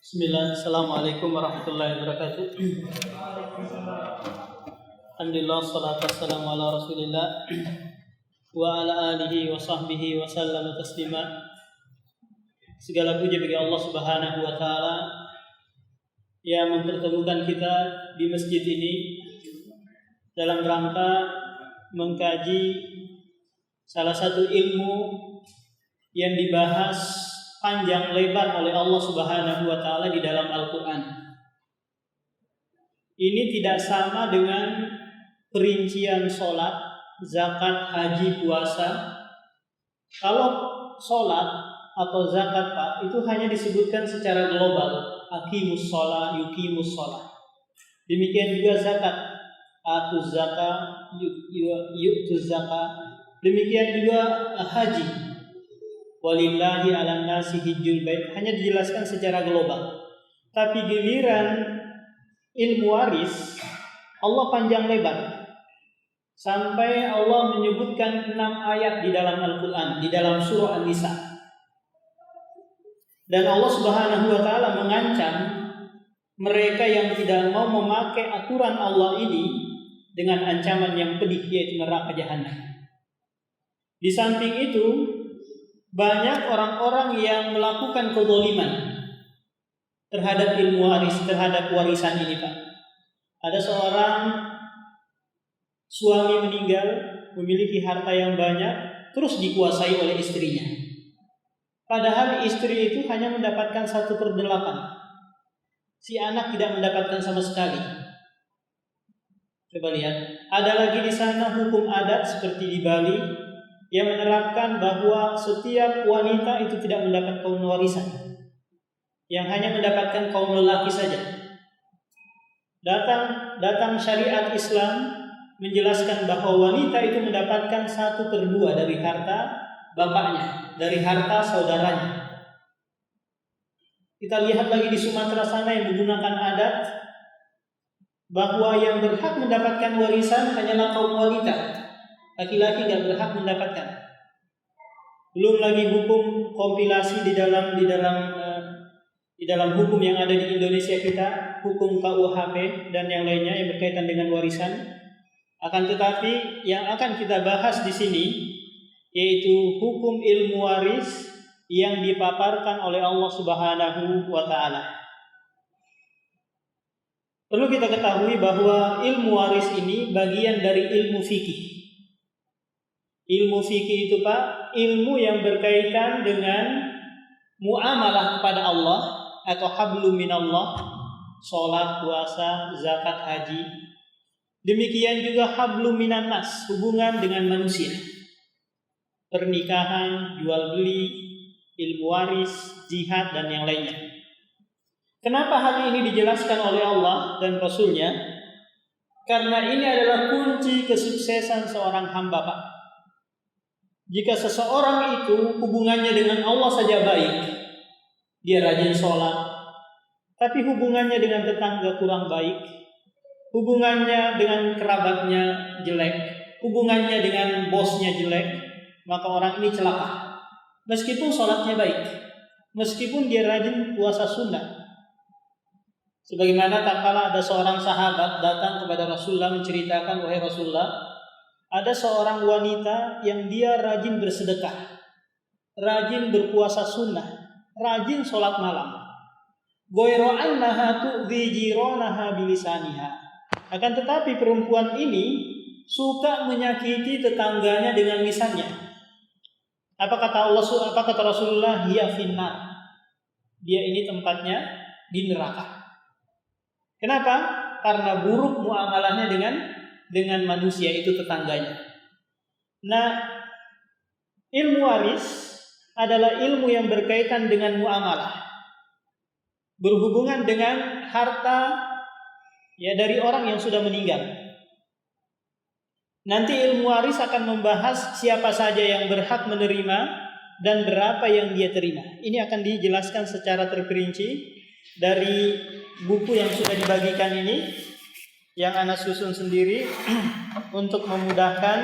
Bismillah, Assalamualaikum warahmatullahi wabarakatuh. Alhamdulillah, salatu wassalamu ala rasulillah wa ala alihi wa sahbihi wa sallam taslima. Segala puji bagi Allah subhanahu wa ta'ala yang mempertemukan kita di masjid ini dalam rangka mengkaji salah satu ilmu yang dibahas panjang lebar oleh Allah Subhanahu wa taala di dalam Al-Qur'an. Ini tidak sama dengan perincian sholat, zakat, haji, puasa. Kalau sholat atau zakat Pak, itu hanya disebutkan secara global, aqimus sholat, yuqimus sholat. Demikian juga zakat, atuz zakat, yu'tuz zakat. Demikian juga haji, walillahi 'alan nasi hijjul bait, hanya dijelaskan secara global. Tapi giliran ilmu waris Allah panjang lebar. Sampai Allah menyebutkan 6 ayat di dalam Al-Qur'an, di dalam surah An-Nisa. Dan Allah Subhanahu wa taala mengancam mereka yang tidak mau memakai aturan Allah ini dengan ancaman yang pedih, yaitu neraka jahanam. Di samping itu, banyak orang-orang yang melakukan kezaliman terhadap ilmu waris, terhadap warisan ini, Pak. Ada seorang suami meninggal, memiliki harta yang banyak, terus dikuasai oleh istrinya. Padahal istri itu hanya mendapatkan 1/8. Si anak tidak mendapatkan sama sekali. Coba lihat, ada lagi di sana hukum adat seperti di Bali yang menerapkan bahwa setiap wanita itu tidak mendapat kaum warisan, yang hanya mendapatkan kaum lelaki saja. Datang syariat Islam menjelaskan bahwa wanita itu mendapatkan 1/2 dari harta bapaknya, dari harta saudaranya. Kita lihat lagi di Sumatera sana yang menggunakan adat bahwa yang berhak mendapatkan warisan hanyalah kaum wanita. Laki-laki tidak berhak mendapatkan. Belum lagi hukum kompilasi di dalam hukum yang ada di Indonesia kita, hukum KUHP dan yang lainnya yang berkaitan dengan warisan. Akan tetapi yang akan kita bahas di sini yaitu hukum ilmu waris yang dipaparkan oleh Allah Subhanahu wa taala. Perlu kita ketahui bahwa ilmu waris ini bagian dari ilmu fikih. Ilmu fikih itu, Pak, ilmu yang berkaitan dengan muamalah kepada Allah atau hablum minallah, sholat, puasa, zakat, haji. Demikian juga hablum minan nas, hubungan dengan manusia. Pernikahan, jual beli, ilmu waris, jihad dan yang lainnya. Kenapa hal ini dijelaskan oleh Allah dan Rasul-Nya? Karena ini adalah kunci kesuksesan seorang hamba, Pak. Jika seseorang itu hubungannya dengan Allah saja baik, dia rajin sholat, tapi hubungannya dengan tetangga kurang baik, hubungannya dengan kerabatnya jelek, hubungannya dengan bosnya jelek, maka orang ini celaka. Meskipun sholatnya baik, meskipun dia rajin puasa sunnah. Sebagaimana tak kala ada seorang sahabat datang kepada Rasulullah menceritakan, wahai Rasulullah, ada seorang wanita yang dia rajin bersedekah, rajin berpuasa sunnah, rajin sholat malam. Ghairu annaha tu'dhi jiranaha bilisaniha. Akan tetapi perempuan ini suka menyakiti tetangganya dengan lisannya. Apa kata Rasulullah? Hiya finnar. Dia ini tempatnya di neraka. Kenapa? Karena buruk muamalahnya dengan manusia, itu tetangganya. Nah, ilmu waris adalah ilmu yang berkaitan dengan muamalah, berhubungan dengan harta dari orang yang sudah meninggal. Nanti ilmu waris akan membahas siapa saja yang berhak menerima dan berapa yang dia terima. Ini akan dijelaskan secara terperinci dari buku yang sudah dibagikan ini, yang Ana susun sendiri untuk memudahkan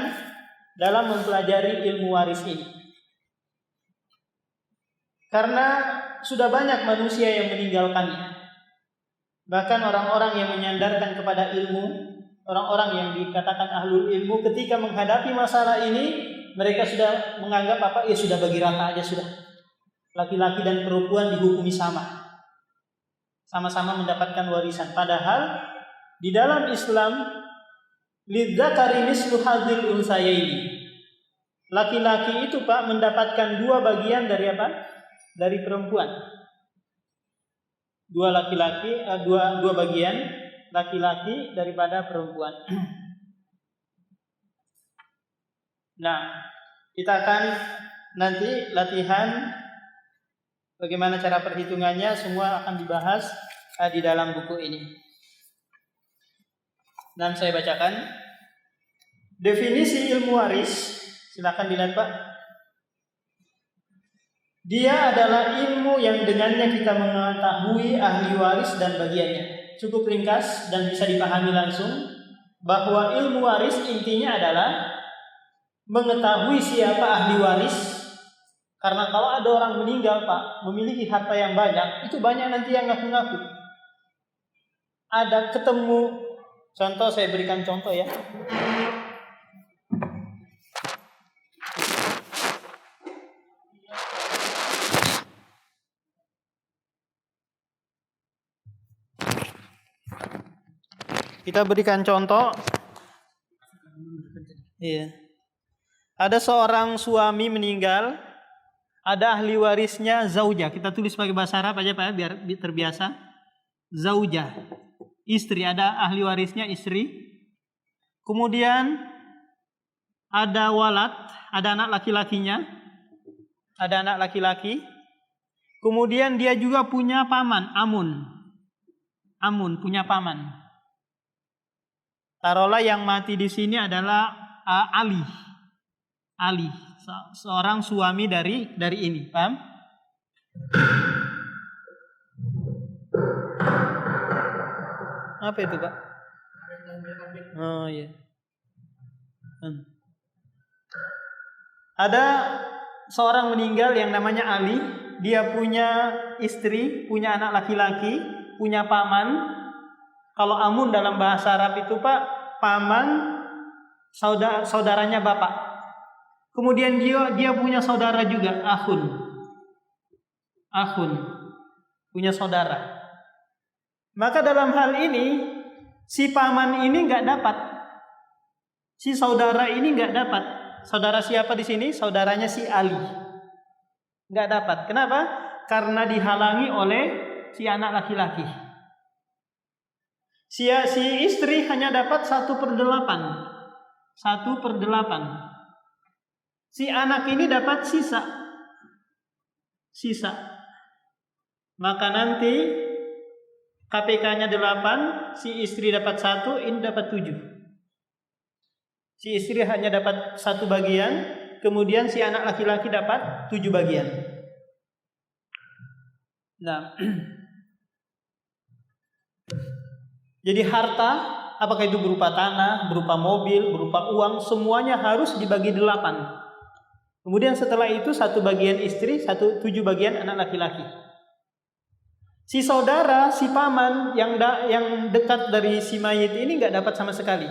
dalam mempelajari ilmu waris ini. Karena sudah banyak manusia yang meninggalkannya. Bahkan orang-orang yang menyandarkan kepada ilmu, orang-orang yang dikatakan ahlul ilmu, ketika menghadapi masalah ini, mereka sudah menganggap ya sudah bagi rata aja sudah. Laki-laki dan perempuan dihukumi sama. Sama-sama mendapatkan warisan. Padahal di dalam Islam, lidzakari mislu hadzil unsayaini. Laki-laki itu Pak mendapatkan 2 bagian dari apa? Dari perempuan. 2 laki-laki, 2 bagian laki-laki daripada perempuan. Nah, kita akan nanti latihan bagaimana cara perhitungannya, semua akan dibahas di dalam buku ini. Dan saya bacakan definisi ilmu waris. Silakan dilihat Pak. Dia adalah ilmu yang dengannya kita mengetahui ahli waris dan bagiannya. Cukup ringkas dan bisa dipahami langsung bahwa ilmu waris intinya adalah mengetahui siapa ahli waris. Karena kalau ada orang meninggal Pak, memiliki harta yang banyak, itu banyak nanti yang ngaku-ngaku. Ada ketemu, contoh saya berikan contoh ya. Kita berikan contoh. Iya. Ada seorang suami meninggal, ada ahli warisnya zaujah. Kita tulis pakai bahasa Arab aja Pak biar terbiasa. Zaujah. Istri, ada ahli warisnya istri. Kemudian ada walad, ada anak laki-lakinya. Ada anak laki-laki. Kemudian dia juga punya paman, amun punya paman. Taruhlah yang mati di sini adalah Ali, seorang suami dari ini, paham? Apa itu Pak? Oh iya. Ada seorang meninggal yang namanya Ali. Dia punya istri, punya anak laki-laki, punya paman. Kalau amun dalam bahasa Arab itu Pak, paman saudaranya bapak. Kemudian dia punya saudara juga, akhun, punya saudara. Maka dalam hal ini si paman ini nggak dapat, si saudara ini nggak dapat. Saudara siapa di sini? Saudaranya si Ali, nggak dapat. Kenapa? Karena dihalangi oleh si anak laki-laki. Si istri hanya dapat 1/8. Si anak ini dapat sisa. Maka nanti KPK-nya 8, si istri dapat 1, ini dapat 7. Si istri hanya dapat 1 bagian, kemudian si anak laki-laki dapat 7 bagian. Nah, jadi harta, apakah itu berupa tanah, berupa mobil, berupa uang, semuanya harus dibagi 8. Kemudian setelah itu 1 bagian istri, 7 bagian anak laki-laki. Si saudara, si paman yang dekat dari si mayit ini nggak dapat sama sekali.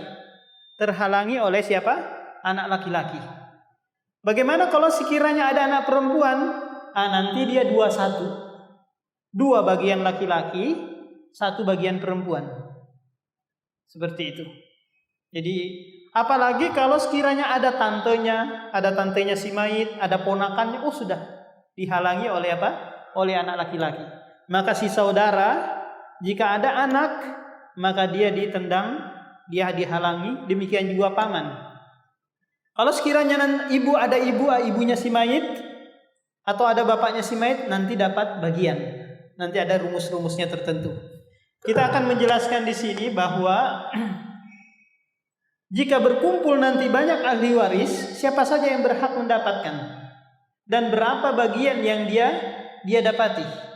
Terhalangi oleh siapa? Anak laki-laki. Bagaimana kalau sekiranya ada anak perempuan? Nanti dia 2-1. 2 bagian laki-laki, 1 bagian perempuan. Seperti itu. Jadi apalagi kalau sekiranya ada tantenya si mayit, ada ponakannya, sudah dihalangi oleh apa? Oleh anak laki-laki. Maka si saudara, jika ada anak, maka dia ditendang, dia dihalangi, demikian juga paman. Kalau sekiranya ibunya si mayit atau ada bapaknya si mayit, nanti dapat bagian. Nanti ada rumus-rumusnya tertentu. Kita akan menjelaskan di sini bahwa jika berkumpul nanti banyak ahli waris, siapa saja yang berhak mendapatkan dan berapa bagian yang dia dapati.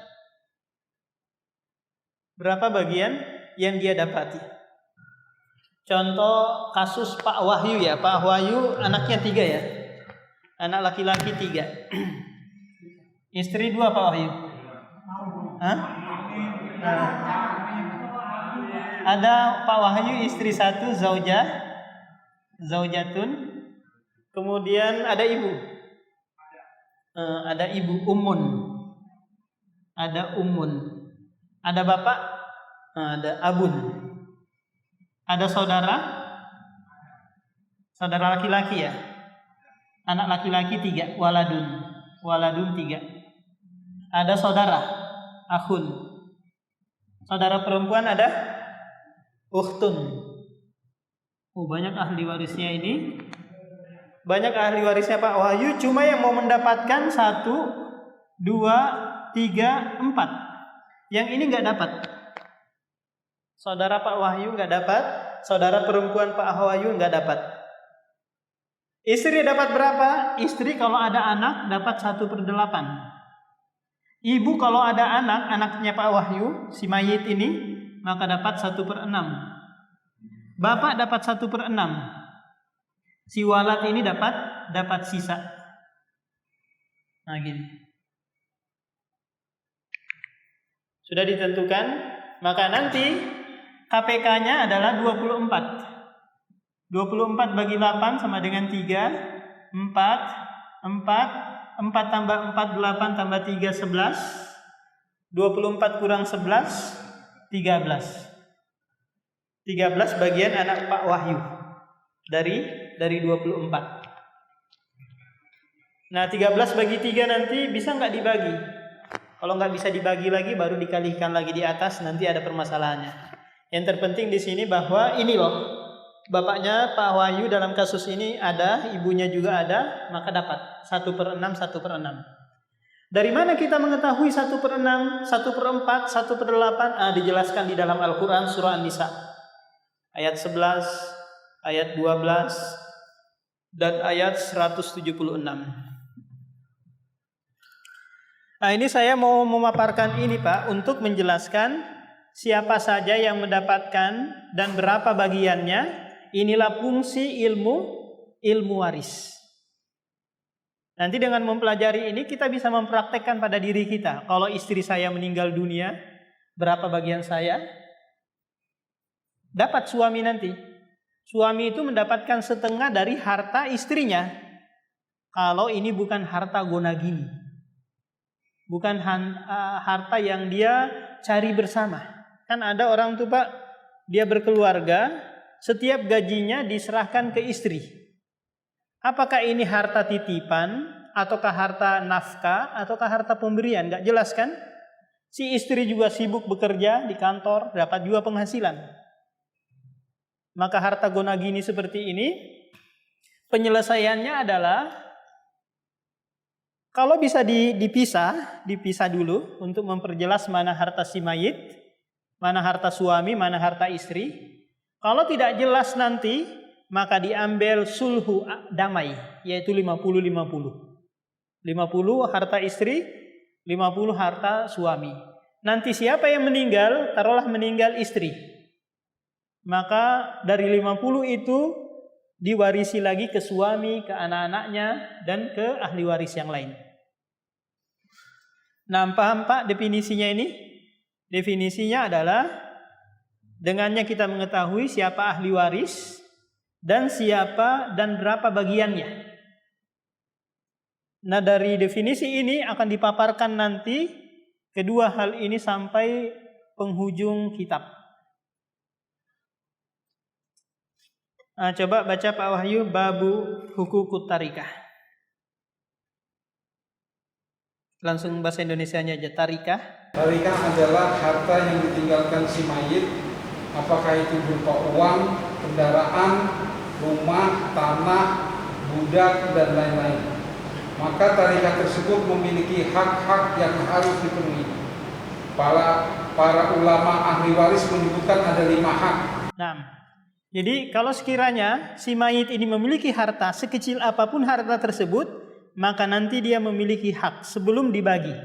Berapa bagian yang dia dapati. Contoh kasus Pak Wahyu ya. Pak Wahyu anaknya 3 ya. Anak laki-laki 3. Istri 2 Pak Wahyu. Hah? Ada Pak Wahyu istri 1, zaujatun. Kemudian ada ibu. Ada ibu, ummun. Ada ummun. Ada bapak, ada abun. Ada saudara laki-laki ya. Anak laki-laki 3, waladun 3. Ada saudara, akhun. Saudara perempuan ada ukhtun. Banyak ahli warisnya ini. Banyak ahli warisnya Pak Wahyu, cuma yang mau mendapatkan 1, 2, 3, 4. Yang ini nggak dapat. Saudara Pak Wahyu nggak dapat, saudara perempuan Pak Wahyu nggak dapat. Istri dapat berapa? Istri kalau ada anak dapat 1/8. Ibu kalau ada anak, anaknya Pak Wahyu, si mayit ini, maka dapat 1/6. Bapak dapat 1/6. Si walad ini dapat sisa. Nah gini. Sudah ditentukan, maka nanti KPK-nya adalah 24. 24 bagi 8 sama dengan 3, 4 tambah 4, 8 tambah 3, 11. 24 kurang 11, 13. 13 bagian anak Pak Wahyu dari 24. Nah 13 bagi 3 nanti bisa nggak dibagi? Kalau nggak bisa dibagi lagi baru dikalikan lagi di atas, nanti ada permasalahannya. Yang terpenting di sini bahwa ini loh, bapaknya Pak Wahyu dalam kasus ini ada, ibunya juga ada, maka dapat 1/6, 1/6. Dari mana kita mengetahui 1/6, 1/4, 1/8? Dijelaskan di dalam Al-Quran surah An-Nisa ayat 11, ayat 12, dan ayat 176. Nah ini saya mau memaparkan ini Pak, untuk menjelaskan siapa saja yang mendapatkan dan berapa bagiannya. Inilah fungsi ilmu waris. Nanti dengan mempelajari ini kita bisa mempraktekkan pada diri kita. Kalau istri saya meninggal dunia, berapa bagian saya? Dapat suami nanti. Suami itu mendapatkan setengah dari harta istrinya. Kalau ini bukan harta gonagini. Bukan harta yang dia cari bersama. Kan ada orang tuh Pak, dia berkeluarga, setiap gajinya diserahkan ke istri. Apakah ini harta titipan, ataukah harta nafkah, ataukah harta pemberian? Gak jelas kan? Si istri juga sibuk bekerja di kantor, dapat juga penghasilan. Maka harta gonagini seperti ini, penyelesaiannya adalah kalau bisa dipisah dulu untuk memperjelas mana harta si mayit, mana harta suami, mana harta istri. Kalau tidak jelas nanti, maka diambil sulhu damai, yaitu 50-50. 50 harta istri, 50 harta suami. Nanti siapa yang meninggal, taruhlah meninggal istri. Maka dari 50 itu diwarisi lagi ke suami, ke anak-anaknya, dan ke ahli waris yang lain. Nah, paham Pak definisinya ini? Definisinya adalah dengannya kita mengetahui siapa ahli waris dan siapa dan berapa bagiannya. Nah, dari definisi ini akan dipaparkan nanti kedua hal ini sampai penghujung kitab. Coba baca Pak Wahyu babu hukukut tarikah. Langsung bahasa Indonesianya aja, tarikah. Tarikah adalah harta yang ditinggalkan si mayit, apakah itu berupa uang, kendaraan, rumah, tanah, budak, dan lain-lain. Maka tarikah tersebut memiliki hak-hak yang harus dipenuhi. Para ulama ahli waris menyebutkan ada 5 hak. Nah, jadi kalau sekiranya si mayit ini memiliki harta sekecil apapun harta tersebut, maka nanti dia memiliki hak sebelum dibagi.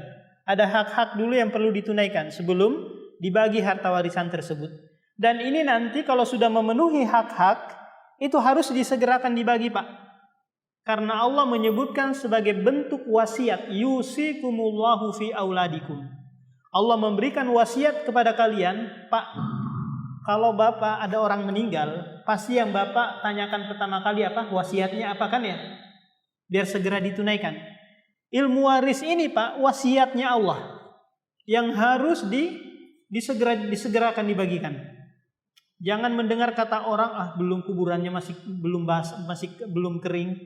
Ada hak-hak dulu yang perlu ditunaikan sebelum dibagi harta warisan tersebut. Dan ini nanti kalau sudah memenuhi hak-hak, itu harus disegerakan dibagi Pak. Karena Allah menyebutkan sebagai bentuk wasiat, yusikumullahu fi auladikum. Allah memberikan wasiat kepada kalian, Pak, kalau Bapak ada orang meninggal, pasti yang Bapak tanyakan pertama kali apa? Wasiatnya apa, kan ya? Biar segera ditunaikan. Ilmu waris ini, Pak, wasiatnya Allah yang harus disegerakan dibagikan. Jangan mendengar kata orang, belum kuburannya masih belum kering,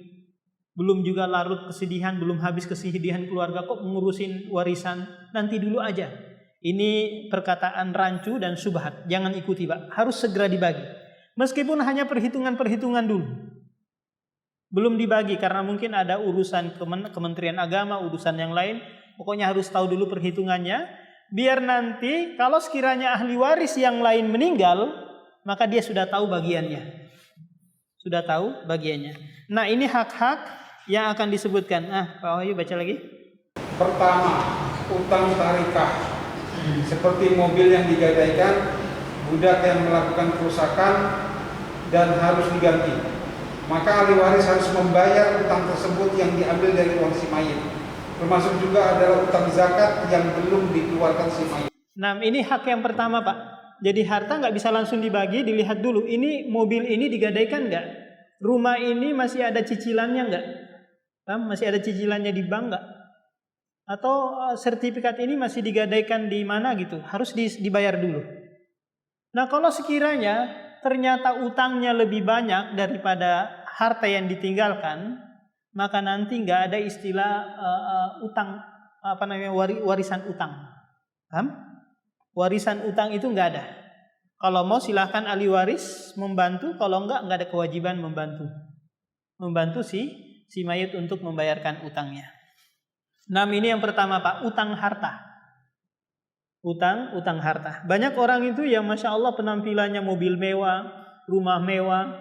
belum juga larut kesedihan, belum habis kesedihan keluarga, kok mengurusin warisan, nanti dulu aja. Ini perkataan rancu dan subhat, jangan ikuti, Pak. Harus segera dibagi. Meskipun hanya perhitungan-perhitungan dulu. Belum dibagi karena mungkin ada urusan Kementerian Agama, urusan yang lain. Pokoknya harus tahu dulu perhitungannya, biar nanti kalau sekiranya ahli waris yang lain meninggal, maka dia sudah tahu bagiannya. Sudah tahu bagiannya. Nah, ini hak-hak yang akan disebutkan. Pak Wahyu baca lagi. Pertama, utang tarikah. Seperti mobil yang digadaikan, budak yang melakukan kerusakan dan harus diganti. Maka ahli waris harus membayar utang tersebut yang diambil dari uang si mayit. Termasuk juga adalah utang zakat yang belum dikeluarkan si mayit. Nah, ini hak yang pertama, Pak. Jadi harta nggak bisa langsung dibagi, dilihat dulu. Ini mobil ini digadaikan nggak? Rumah ini masih ada cicilannya nggak? Masih ada cicilannya di bank nggak? Atau sertifikat ini masih digadaikan di mana gitu? Harus dibayar dulu. Nah, kalau sekiranya ternyata utangnya lebih banyak daripada harta yang ditinggalkan, maka nanti nggak ada istilah utang, warisan utang. Paham? Warisan utang itu nggak ada. Kalau mau silahkan ahli waris membantu, kalau nggak ada kewajiban membantu si mayit untuk membayarkan utangnya. Nah, ini yang pertama, Pak, utang harta. Utang harta. Banyak orang itu yang Masya Allah penampilannya mobil mewah, rumah mewah,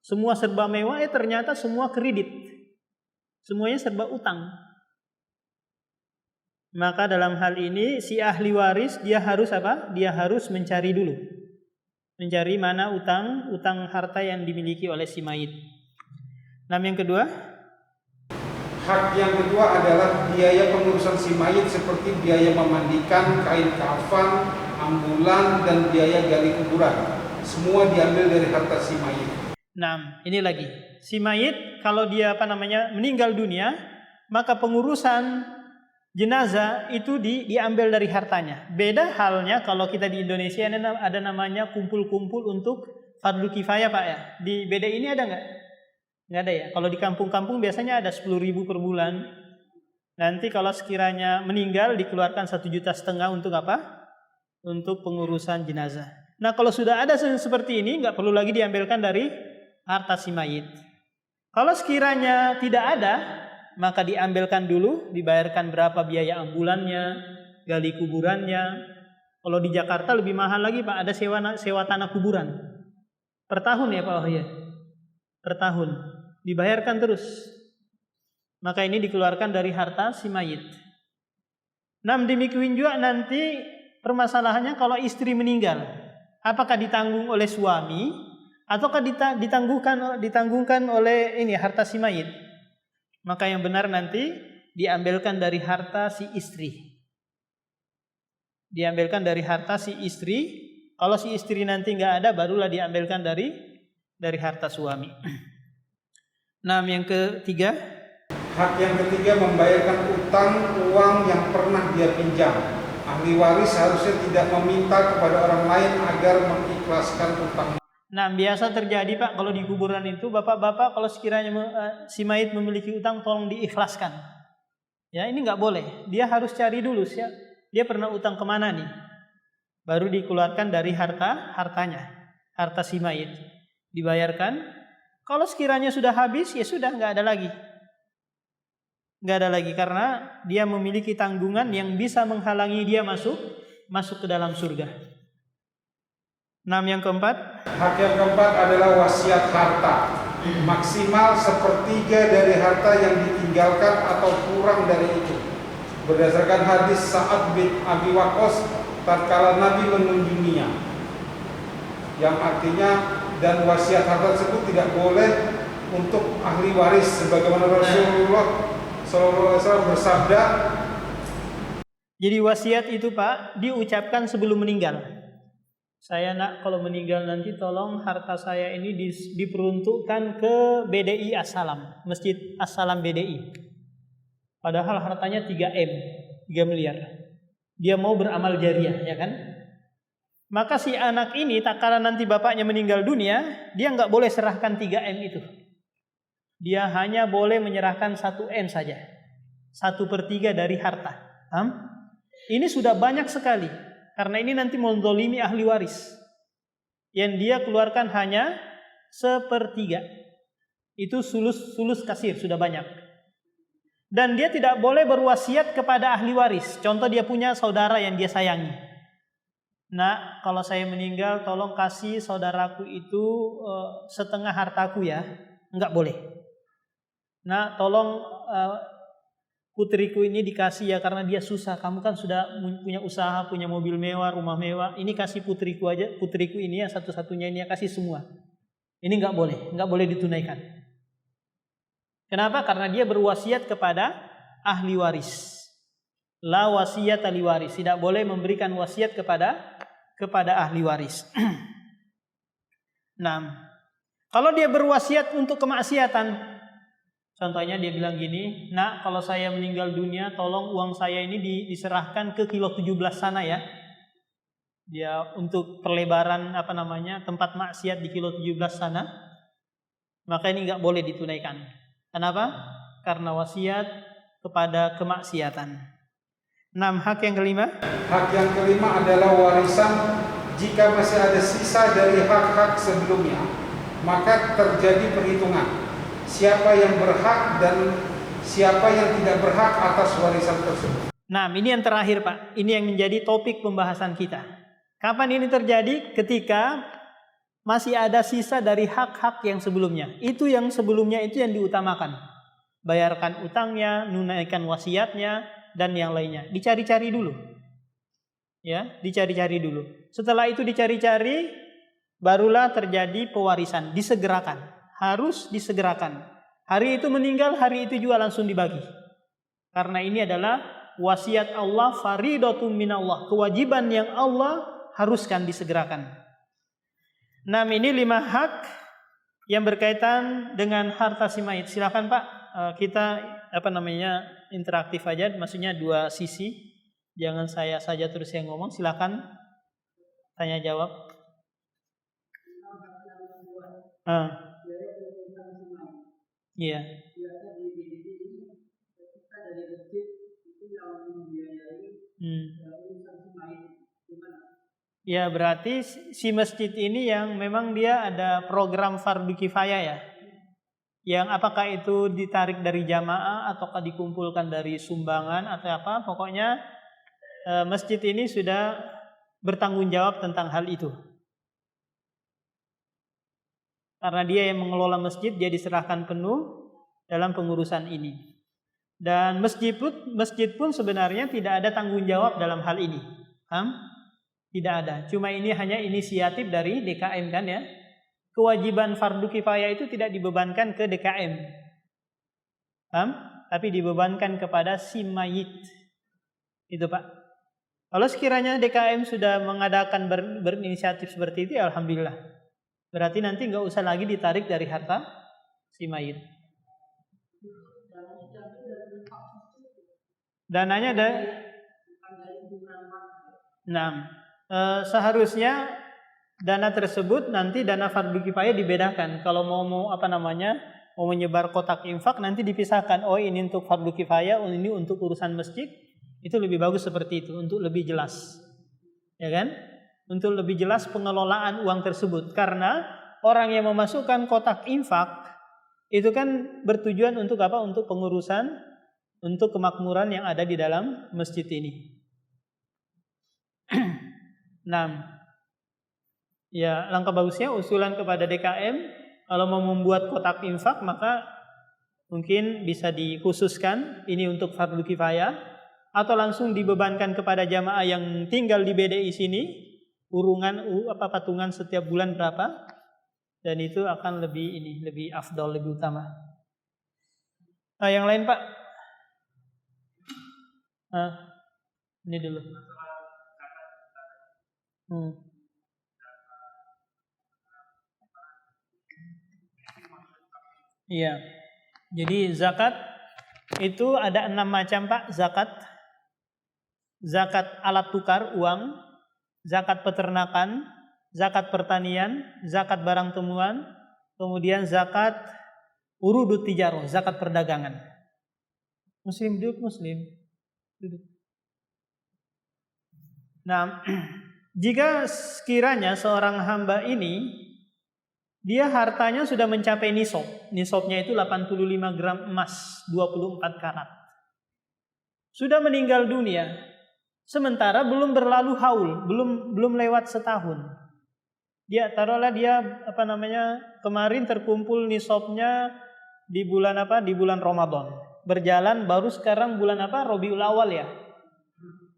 semua serba mewah, ternyata semua kredit. Semuanya serba utang. Maka dalam hal ini si ahli waris dia harus apa? Dia harus mencari dulu. Mencari mana utang harta yang dimiliki oleh si mayit. Nah, yang kedua, hak yang kedua adalah biaya pengurusan si mayit seperti biaya memandikan, kain kafan, ambulan, dan biaya gali kuburan. Semua diambil dari harta si mayit. Nah, ini lagi. Si mayit kalau dia meninggal dunia, maka pengurusan jenazah itu diambil dari hartanya. Beda halnya kalau kita di Indonesia ada namanya kumpul-kumpul untuk fardu kifayah, Pak ya. Di BD ini ada nggak? Nggak ada ya. Kalau di kampung-kampung biasanya ada 10.000 per bulan. Nanti kalau sekiranya meninggal dikeluarkan 1,5 juta untuk apa? Untuk pengurusan jenazah. Nah, kalau sudah ada seperti ini, nggak perlu lagi diambilkan dari harta si mayit. Kalau sekiranya tidak ada, maka diambilkan dulu, dibayarkan berapa biaya ambulannya, gali kuburannya. Kalau di Jakarta lebih mahal lagi, Pak, ada sewa tanah kuburan. Per tahun ya, Pak Wahyu. Per tahun. Dibayarkan terus. Maka ini dikeluarkan dari harta si mayit. Nah, demikian juga nanti permasalahannya kalau istri meninggal, apakah ditanggung oleh suami ataukah ditanggungkan oleh harta si mayit? Maka yang benar nanti diambilkan dari harta si istri. Diambilkan dari harta si istri. Kalau si istri nanti nggak ada, barulah diambilkan dari harta suami. Nah, yang ketiga, hak yang ketiga membayarkan utang uang yang pernah dia pinjam. Ahli waris harusnya tidak meminta kepada orang lain agar mengikhlaskan utang. Nah, biasa terjadi, Pak, kalau di kuburan itu bapak-bapak kalau sekiranya si mayit memiliki utang, tolong diikhlaskan. Ya, ini nggak boleh. Dia harus cari dulu dia pernah utang kemana nih, baru dikeluarkan dari hartanya, harta si mayit, dibayarkan. Kalau sekiranya sudah habis, ya sudah, nggak ada lagi. Nggak ada lagi karena dia memiliki tanggungan yang bisa menghalangi dia masuk ke dalam surga. Nah, yang keempat, hak yang keempat adalah wasiat harta. Maksimal 1/3 dari harta yang ditinggalkan atau kurang dari itu. Berdasarkan hadis Sa'ad bin Abi Waqqas tatkala Nabi mengunjunginya, yang artinya, dan wasiat harta tersebut tidak boleh untuk ahli waris, sebagaimana Rasulullah SAW bersabda, Jadi wasiat itu Pak diucapkan sebelum meninggal. Saya nak kalau meninggal nanti tolong harta saya ini diperuntukkan ke BDI As-Salam, Masjid As-Salam BDI. Padahal hartanya 3 miliar. Dia mau beramal jariah, ya kan? Maka si anak ini tak kala nanti bapaknya meninggal dunia, dia nggak boleh serahkan 3 itu. Dia hanya boleh menyerahkan 1 saja. 1/3 dari harta. Paham? Ini sudah banyak sekali. Karena ini nanti mendolimi ahli waris. Yang dia keluarkan hanya 1/3. Itu sulus kasir, sudah banyak. Dan dia tidak boleh berwasiat kepada ahli waris. Contoh dia punya saudara yang dia sayangi. Nah, kalau saya meninggal tolong kasih saudaraku itu setengah hartaku ya. Enggak boleh. Nah, tolong putriku ini dikasih ya karena dia susah. Kamu kan sudah punya usaha, punya mobil mewah, rumah mewah. Ini kasih putriku aja. Putriku ini ya satu-satunya ini ya kasih semua. Ini enggak boleh ditunaikan. Kenapa? Karena dia berwasiat kepada ahli waris. La wasiat ahli waris. Tidak boleh memberikan wasiat kepada ahli waris. Nah, kalau dia berwasiat untuk kemaksiatan, contohnya dia bilang gini, nak kalau saya meninggal dunia tolong uang saya ini diserahkan ke kilo 17 sana ya. Dia untuk perlebaran tempat maksiat di kilo 17 sana. Maka ini enggak boleh ditunaikan. Kenapa? Karena wasiat kepada kemaksiatan. 6. Hak yang kelima. Hak yang kelima adalah warisan jika masih ada sisa dari hak-hak sebelumnya, maka terjadi perhitungan. Siapa yang berhak dan siapa yang tidak berhak atas warisan tersebut. Nah, ini yang terakhir Pak. Ini yang menjadi topik pembahasan kita. Kapan ini terjadi? Ketika masih ada sisa dari hak-hak yang sebelumnya. Itu yang sebelumnya itu yang diutamakan. Bayarkan utangnya, nunaikan wasiatnya, dan yang lainnya. Dicari-cari dulu. Ya, dicari-cari dulu. Setelah itu dicari-cari, barulah terjadi pewarisan. Disegerakan. Harus disegerakan. Hari itu meninggal, hari itu juga langsung dibagi. Karena ini adalah wasiat Allah, faridatun minallah. Kewajiban yang Allah haruskan disegerakan. 6 ini 5 hak yang berkaitan dengan harta si mayit. Silakan Pak, kita interaktif aja, maksudnya 2 sisi. Jangan saya saja terus yang ngomong. Silakan tanya jawab. Iya. Ya berarti si masjid ini yang memang dia ada program fardu kifayah ya. Yang apakah itu ditarik dari jamaah ataukah dikumpulkan dari sumbangan atau apa, pokoknya masjid ini sudah bertanggung jawab tentang hal itu. Karena dia yang mengelola masjid, dia diserahkan penuh dalam pengurusan ini. Dan masjid pun sebenarnya tidak ada tanggung jawab dalam hal ini. Tidak ada. Cuma ini hanya inisiatif dari DKM kan ya. Kewajiban fardu kifayah itu tidak dibebankan ke DKM. Tapi dibebankan kepada si mayit. Itu Pak. Kalau sekiranya DKM sudah mengadakan berinisiatif seperti itu, alhamdulillah. Berarti nanti nggak usah lagi ditarik dari harta si mayit. Dananya ada. Seharusnya dana tersebut nanti dana fardu kifayah dibedakan. Kalau mau menyebar kotak infak nanti dipisahkan. Oh ini untuk fardu kifayah, ini untuk urusan masjid. Itu lebih bagus seperti itu untuk lebih jelas. Ya kan? Untuk lebih jelas pengelolaan uang tersebut. Karena orang yang memasukkan kotak infak itu kan bertujuan untuk apa? Untuk pengurusan, untuk kemakmuran yang ada di dalam masjid ini. 6. Ya, langkah bagusnya usulan kepada DKM kalau mau membuat kotak infak maka mungkin bisa dikhususkan ini untuk fardu kifayah atau langsung dibebankan kepada jamaah yang tinggal di BDI sini patungan setiap bulan berapa, dan itu akan lebih afdol, lebih utama. Yang lain Pak? Ini dulu. Iya. Jadi zakat itu ada 6 macam Pak. Zakat alat tukar uang, zakat peternakan, zakat pertanian, zakat barang temuan, kemudian zakat urudut tijaroh, zakat perdagangan. Muslim duduk, Muslim duduk. Nah, jika sekiranya seorang hamba ini dia hartanya sudah mencapai nisab. Nisabnya itu 85 gram emas, 24 karat. Sudah meninggal dunia. Sementara belum berlalu haul, belum lewat setahun. Dia taruhlah dia kemarin terkumpul nisabnya di bulan Di bulan Ramadan. Berjalan baru sekarang bulan Rabiul Awal ya.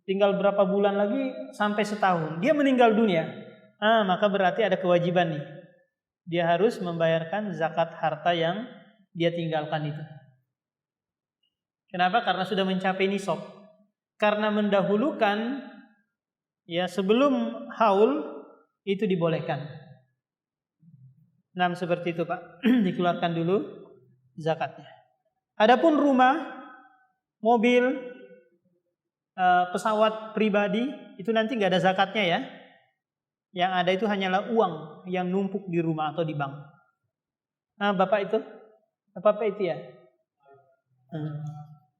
Tinggal berapa bulan lagi sampai setahun. Dia meninggal dunia. Maka berarti ada kewajiban nih. Dia harus membayarkan zakat harta yang dia tinggalkan itu. Kenapa? Karena sudah mencapai nisab. Karena mendahulukan ya sebelum haul itu dibolehkan. Nah, seperti itu Pak. Dikeluarkan dulu zakatnya. Adapun rumah, mobil, pesawat pribadi itu nanti nggak ada zakatnya ya. Yang ada itu hanyalah uang yang numpuk di rumah atau di bank. Bapak itu? Bapak itu ya?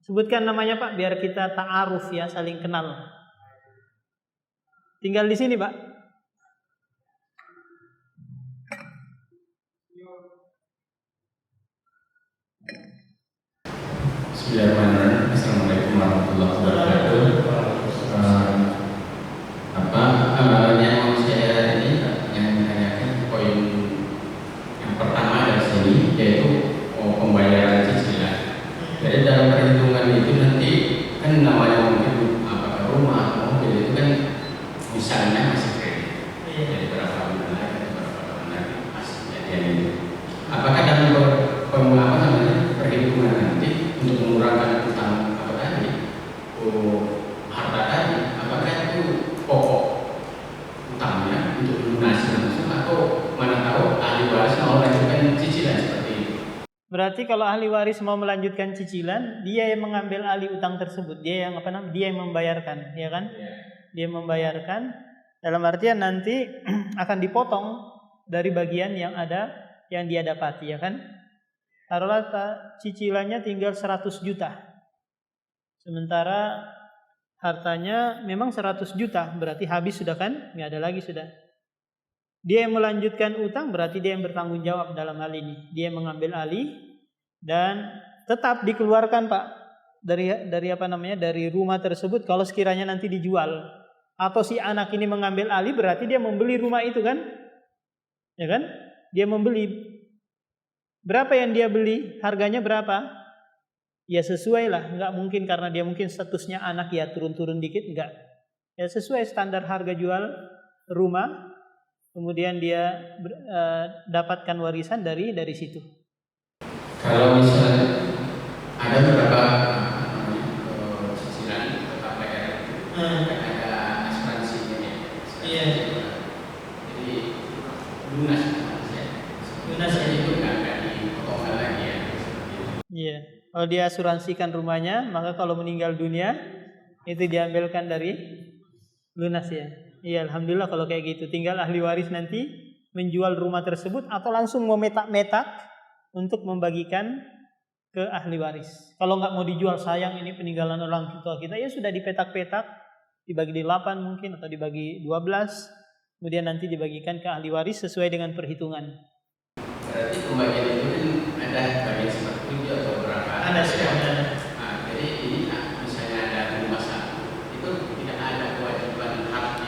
Sebutkan namanya Pak, biar kita ta'aruf ya, saling kenal. Tinggal di sini Pak? Bismillahirrahmanirrahim. Assalamualaikum warahmatullahi wabarakatuh. Yang mau saya tanyakan poin yang pertama dari sini yaitu pembayaran cicilan. Jadi dalam perhitungan itu nanti kan namanya mungkin apakah rumah atau mobil itu kan misalnya masih kredit. Jadi berapa bulan lagi, berapa tahun lagi masih jadian itu. Apakah dalam perhitungan nanti untuk mengurangi utang harta tadi, apakah itu pokok utangnya untuk lunasi langsung atau mana tahu ahli waris mau melanjutkan cicilan seperti itu? Berarti kalau ahli waris mau melanjutkan cicilan, dia yang mengambil alih utang tersebut, dia yang membayarkan, ya kan? Dia membayarkan dalam artian nanti akan dipotong dari bagian yang ada yang dia dapati, ya kan? Taruhlah cicilannya tinggal 100 juta. Sementara hartanya memang 100 juta, berarti habis sudah kan? Nggak ada lagi sudah. Dia yang melanjutkan utang, berarti dia yang bertanggung jawab dalam hal ini. Dia yang mengambil alih dan tetap dikeluarkan Pak dari rumah tersebut kalau sekiranya nanti dijual. Atau si anak ini mengambil alih, berarti dia membeli rumah itu kan? Ya kan? Dia membeli. Berapa yang dia beli? Harganya berapa? Ya sesuai lah, nggak mungkin karena dia mungkin statusnya anak ya turun-turun dikit, enggak. Ya sesuai standar harga jual rumah, kemudian dia dapatkan warisan dari situ. Kalau misalnya ada beberapa cicilan tetap bayar, ada asuransinya ya. Iya. Jadi lunas itu nggak dipotong lagi ya. Iya. Kalau dia asuransikan rumahnya, maka kalau meninggal dunia itu diambilkan dari lunas ya. Iya, alhamdulillah kalau kayak gitu. Tinggal ahli waris nanti menjual rumah tersebut atau langsung memetak-metak untuk membagikan ke ahli waris. Kalau nggak mau dijual, sayang ini peninggalan orang tua kita, ya sudah dipetak-petak, dibagi di 8 mungkin atau dibagi 12, kemudian nanti dibagikan ke ahli waris sesuai dengan perhitungan. Berarti pembagian itu kan ada bagian seperti itu atau berapa? Ada semuanya. Jadi ini misalnya ada rumah satu, itu tidak ada kewajiban harus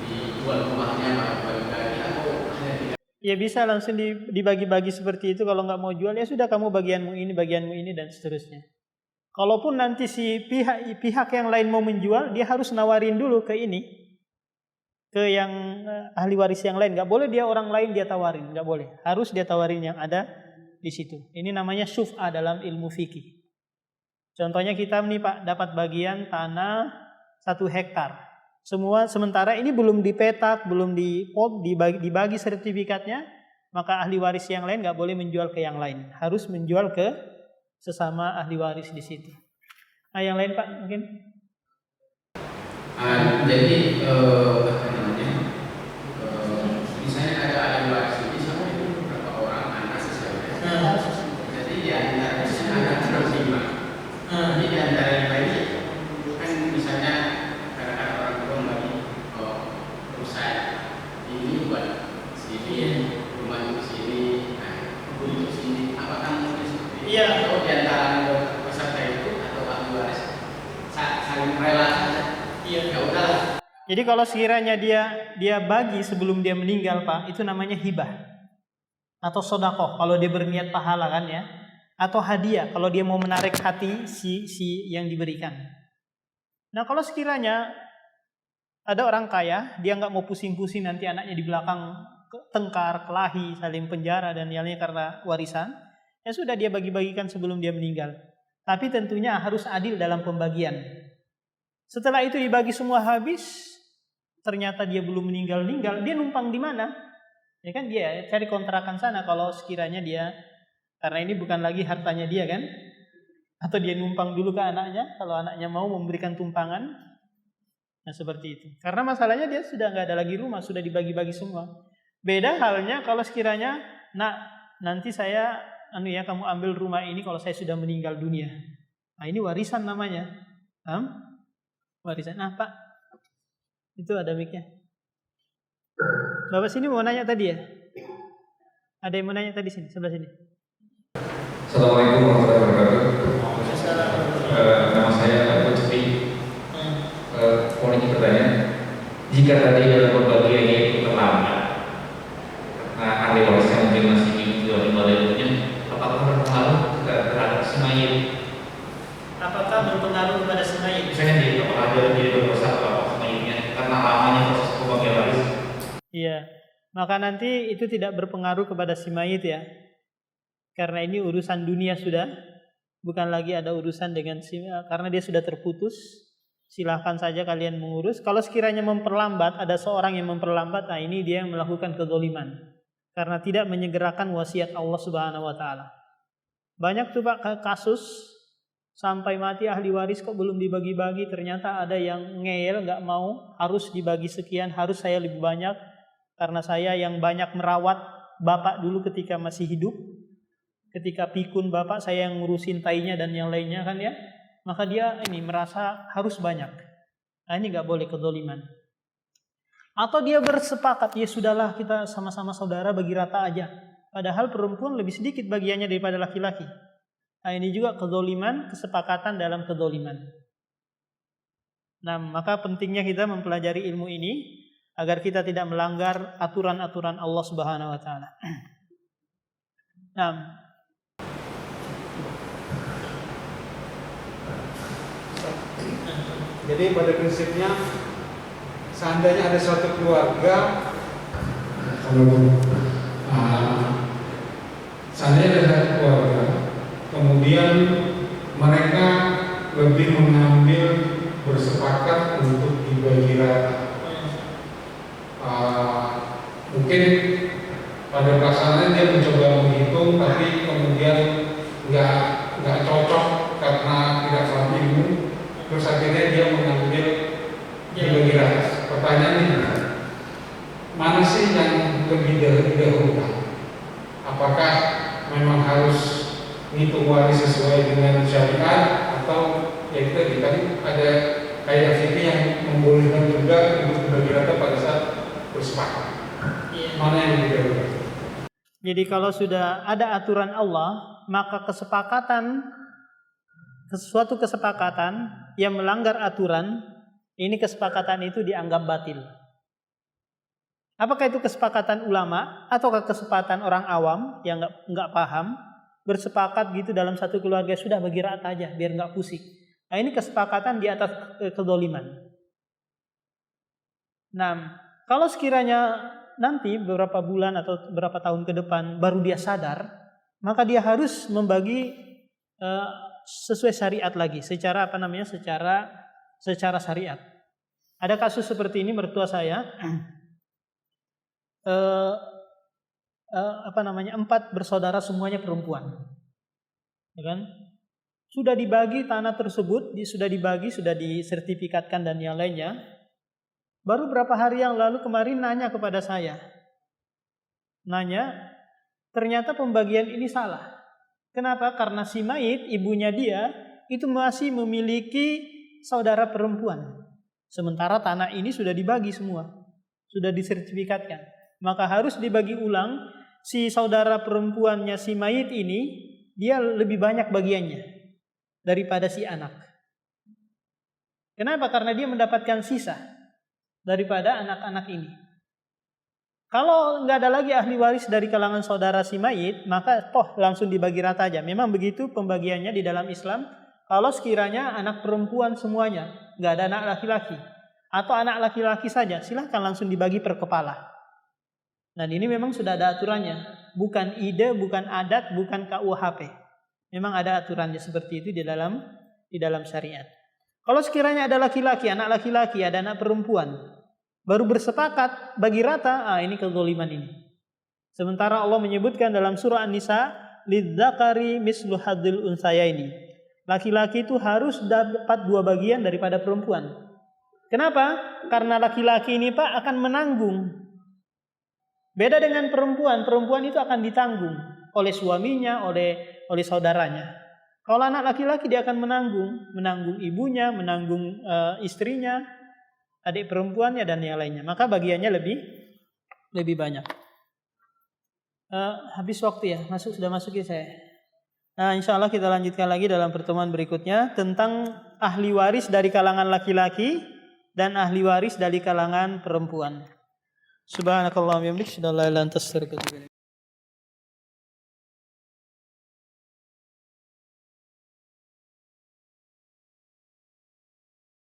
dijual rumahnya bagi-bagi atau hanya tidak? Ya bisa langsung dibagi-bagi seperti itu. Kalau nggak mau jual ya sudah kamu bagianmu ini dan seterusnya. Kalaupun nanti si pihak yang lain mau menjual, dia harus nawarin dulu ke yang ahli waris yang lain. Nggak boleh dia orang lain dia tawarin, nggak boleh. Harus dia tawarin yang ada di situ. Ini namanya syuf'ah dalam ilmu fikih. Contohnya kita nih Pak dapat bagian tanah 1 hektar. Sementara ini belum dipetak, belum dibagi sertifikatnya, maka ahli waris yang lain nggak boleh menjual ke yang lain, harus menjual ke sesama ahli waris di situ. Nah, yang lain Pak mungkin? Jadi apa namanya? Misalnya ada ahli waris ini sama itu beberapa orang anak sesuai. Jadi di antara ada 5. Jadi di antara 5 ini kan misalnya kadang-kadang orang tua membagi perusahaan ini buat sini, rumah di sini, kebun di sini. Apakah mungkin seperti itu? Iya. Atau di antara peserta itu atau ahli waris saling rela saja? Iya, ya udahlah. Jadi kalau sekiranya dia bagi sebelum dia meninggal Pak, itu namanya hibah atau sodakoh kalau dia berniat pahala kan ya, atau hadiah kalau dia mau menarik hati si yang diberikan. Nah kalau sekiranya ada orang kaya, dia nggak mau pusing-pusing nanti anaknya di belakang tengkar, kelahi, saling penjara dan lainnya karena warisan, ya sudah dia bagi-bagikan sebelum dia meninggal. Tapi tentunya harus adil dalam pembagian. Setelah itu dibagi semua habis, ternyata dia belum meninggal, dia numpang di mana? Ya kan dia cari kontrakan sana kalau sekiranya dia, karena ini bukan lagi hartanya dia kan? Atau dia numpang dulu ke anaknya, kalau anaknya mau memberikan tumpangan. Nah seperti itu. Karena masalahnya dia sudah nggak ada lagi rumah, sudah dibagi-bagi semua. Beda halnya kalau sekiranya, nanti saya, kamu ambil rumah ini kalau saya sudah meninggal dunia. Nah ini warisan namanya. Warisan. Nah Pak, itu ada mic-nya. Bapak sini mau nanya tadi ya? Ada yang mau nanya tadi sini, sebelah sini. Assalamualaikum warahmatullahi wabarakatuh. Nama saya Abu Cepi. Mau izin bertanya, jika tadi dalam pembagiannya itu terlambat, karena ahli warisnya mungkin masih menjual ibadah, apakah berpengaruh terhadap si mayit? Apakah berpengaruh kepada si mayit? Misalnya dia apakah dia jadi berdosa atau mayitnya karena lamanya proses pembagian waris? Iya, maka nanti itu tidak berpengaruh kepada si mayit ya. Karena ini urusan dunia sudah, bukan lagi ada urusan dengan karena dia sudah terputus. Silahkan saja kalian mengurus. Kalau sekiranya memperlambat, ada seorang yang memperlambat, nah ini dia yang melakukan kezaliman karena tidak menyegerakan wasiat Allah Subhanahu wa taala. Banyak tuh Pak kasus sampai mati ahli waris kok belum dibagi-bagi, ternyata ada yang ngeyel nggak mau, harus dibagi sekian, harus saya lebih banyak karena saya yang banyak merawat bapak dulu ketika masih hidup. Ketika pikun bapak saya yang ngurusin tainya dan yang lainnya kan ya, maka dia ini merasa harus banyak. Nah ini nggak boleh kezaliman. Atau dia bersepakat, ya sudahlah kita sama-sama saudara bagi rata aja. Padahal perempuan lebih sedikit bagiannya daripada laki-laki. Nah ini juga kezaliman, kesepakatan dalam kezaliman. Nah maka pentingnya kita mempelajari ilmu ini agar kita tidak melanggar aturan-aturan Allah Subhanahu wa taala. Nah, jadi pada prinsipnya seandainya ada suatu keluarga, Seandainya ada satu keluarga, kemudian mereka lebih mengambil bersepakat untuk dibagi rata. Mungkin pada pelaksanaannya dia mencoba menghitung, tapi kemudian nggak cocok karena tidak paham ilmu, terus akhirnya dia mengambil dibagi rata. Pertanyaannya, mana sih yang lebih didahulukan? Apakah memang harus ngitung waris sesuai dengan syariat atau ya kita kan ada kaidah fikih yang membolehkan juga untuk dibagi rata pada saat bersepakat. Mana yang lebih dahulu? jadi kalau sudah ada aturan Allah, maka suatu kesepakatan yang melanggar aturan, ini kesepakatan itu dianggap batil. Apakah itu kesepakatan ulama ataukah kesepakatan orang awam yang nggak paham bersepakat gitu dalam satu keluarga, sudah bagi rata aja biar nggak pusing. Nah ini kesepakatan di atas kezaliman. Nah kalau sekiranya nanti beberapa bulan atau beberapa tahun ke depan baru dia sadar, maka dia harus membagi sesuai syariat lagi, secara secara syariat. Ada kasus seperti ini, mertua saya 4 bersaudara semuanya perempuan, ya kan? Sudah dibagi tanah tersebut, sudah disertifikatkan dan yang lainnya. Baru berapa hari yang lalu kemarin nanya kepada saya, ternyata pembagian ini salah. Kenapa? Karena si mayit, ibunya dia itu masih memiliki saudara perempuan. Sementara tanah ini sudah dibagi semua, sudah disertifikatkan. Maka harus dibagi ulang, si saudara perempuannya si mayit ini, dia lebih banyak bagiannya daripada si anak. Kenapa? Karena dia mendapatkan sisa daripada anak-anak ini. Kalau nggak ada lagi ahli waris dari kalangan saudara si mayit, maka langsung dibagi rata aja. Memang begitu pembagiannya di dalam Islam. Kalau sekiranya anak perempuan semuanya, nggak ada anak laki-laki, atau anak laki-laki saja, silahkan langsung dibagi per kepala. Dan ini memang sudah ada aturannya, bukan ide, bukan adat, bukan KUHP. Memang ada aturannya seperti itu di dalam syariat. Kalau sekiranya ada laki-laki, anak laki-laki, ada anak perempuan, baru bersepakat bagi rata, ini kezaliman ini. Sementara Allah menyebutkan dalam surah An-Nisa, lidzakari mislu hadzil unsayaini. Laki-laki itu harus dapat 2 bagian daripada perempuan. Kenapa? Karena laki-laki ini Pak akan menanggung. Beda dengan perempuan. Perempuan itu akan ditanggung oleh suaminya, oleh saudaranya. Kalau anak laki-laki dia akan menanggung ibunya, menanggung istrinya, adik perempuannya dan yang lainnya. Maka bagiannya lebih banyak. Habis waktu ya, sudah masuk ya saya. Nah, insya Allah kita lanjutkan lagi dalam pertemuan berikutnya tentang ahli waris dari kalangan laki-laki dan ahli waris dari kalangan perempuan. Subhanakallahumma wa bihamdika, asyhadu an la ilaha illa anta, astaghfiruka wa atubu ilaik.